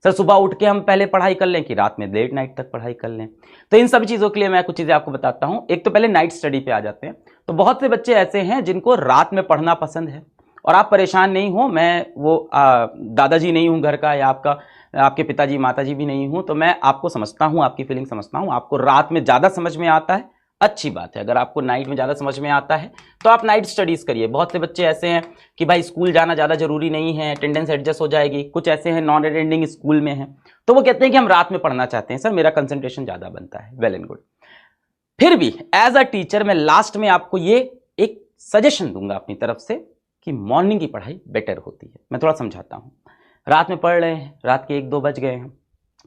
Sir सुबह उठ के हम पहले पढ़ाई कर लें कि रात में लेट नाइट तक पढ़ाई कर लें? तो इन सभी चीज़ों के लिए मैं कुछ चीज़ें आपको बताता हूँ। एक तो पहले नाइट स्टडी पे आ जाते हैं। तो बहुत से बच्चे ऐसे हैं जिनको रात में पढ़ना पसंद है, और आप परेशान नहीं हो, मैं वो दादाजी नहीं हूँ घर का, या आपके पिताजी माताजी भी नहीं हूँ, तो मैं आपको समझता हूँ, आपकी फीलिंग समझता हूँ। आपको रात में ज़्यादा समझ में आता है, अच्छी बात है। अगर आपको नाइट में ज़्यादा समझ में आता है तो आप नाइट स्टडीज़ करिए। बहुत से बच्चे ऐसे हैं कि भाई स्कूल जाना ज़्यादा जरूरी नहीं है, अटेंडेंस एडजस्ट हो जाएगी। कुछ ऐसे हैं नॉन अटेंडिंग स्कूल में हैं, तो वो कहते हैं कि हम रात में पढ़ना चाहते हैं, सर मेरा कंसंट्रेशन ज़्यादा बनता है। Well and good. फिर भी एज अ टीचर मैं लास्ट में आपको ये एक सजेशन दूंगा अपनी तरफ से कि मॉर्निंग की पढ़ाई बेटर होती है। मैं थोड़ा समझाता हूँ। रात में पढ़ रहे हैं, रात के 1-2 बज गए हैं,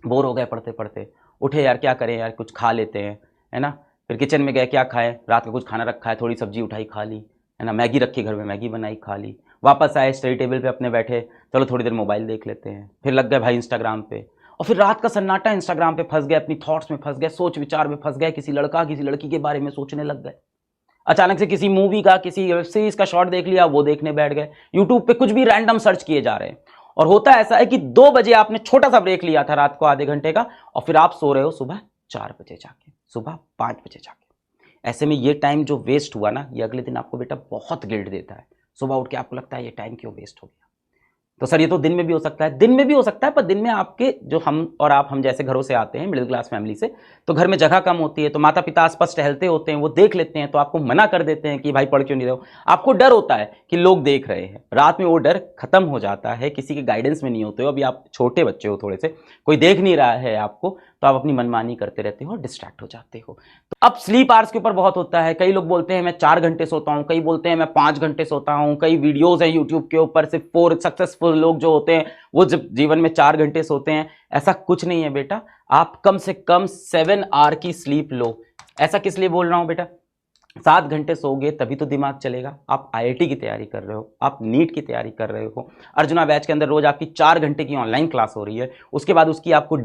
बोर हो गए पढ़ते पढ़ते, उठे यार क्या करें यार, कुछ खा लेते हैं, है ना। फिर किचन में गए, क्या खाएं, रात का कुछ खाना रखा है, थोड़ी सब्जी उठाई खा ली, है ना। मैगी रखी घर में, मैगी बनाई खा ली। वापस आए, स्टडी टेबल पे अपने बैठे, चलो थोड़ी देर मोबाइल देख लेते हैं। फिर लग गए भाई इंस्टाग्राम पे, और फिर रात का सन्नाटा, इंस्टाग्राम पे फंस गए, अपनी थॉट्स में फंस गए, सोच विचार में फंस गए, किसी लड़का किसी लड़की के बारे में सोचने लग गए। अचानक से किसी मूवी का, किसी वेब सीरीज का शॉर्ट देख लिया, वो देखने बैठ गए। यूट्यूब पे कुछ भी रैंडम सर्च किए जा रहे हैं। और होता ऐसा है कि 2 बजे आपने छोटा सा ब्रेक लिया था रात को आधे घंटे का, और फिर आप सो रहे हो सुबह 4 बजे जाके, सुबह 5 बजे जाके। ऐसे में ये टाइम जो वेस्ट हुआ ना, ये अगले दिन आपको बेटा बहुत गिल्ट देता है। सुबह उठ के आपको लगता है ये टाइम क्यों वेस्ट हो गया। तो सर ये तो दिन में भी हो सकता है, दिन में भी हो सकता है, पर दिन में आपके जो हम और आप, हम जैसे घरों से आते हैं, मिडिल क्लास फैमिली से, तो घर में जगह कम होती है, तो माता पिता आसपास टहलते होते हैं, वो देख लेते हैं, तो आपको मना कर देते हैं कि भाई पढ़ क्यों नहीं रहे हो। आपको डर होता है कि लोग देख रहे हैं। रात में वो डर खत्म हो जाता है, किसी के गाइडेंस में नहीं होते हो। अभी आप छोटे बच्चे हो, थोड़े से कोई देख नहीं रहा है आपको, तो आप अपनी मनमानी करते रहते हो और डिस्ट्रैक्ट हो जाते हो। तो अब स्लीप आवर्स के ऊपर बहुत होता है। कई लोग बोलते हैं मैं 4 घंटे सोता हूं, कई बोलते हैं मैं 5 घंटे सोता हूं। कई वीडियोस हैं यूट्यूब के ऊपर, सिर्फ 4 सक्सेसफुल लोग जो होते हैं वो जब जीवन में 4 घंटे सोते हैं। ऐसा कुछ नहीं है बेटा, आप कम से कम 7 आवर की स्लीप लो। ऐसा किस लिए बोल रहा हूं बेटा, 7 घंटे सोओगे तभी तो दिमाग चलेगा। आप आईआईटी की तैयारी कर रहे हो, आप नीट की तैयारी कर रहे हो, अर्जुना बैच के अंदर रोज आपकी 4 घंटे की ऑनलाइन क्लास हो रही है, उसके बाद उसकी आपको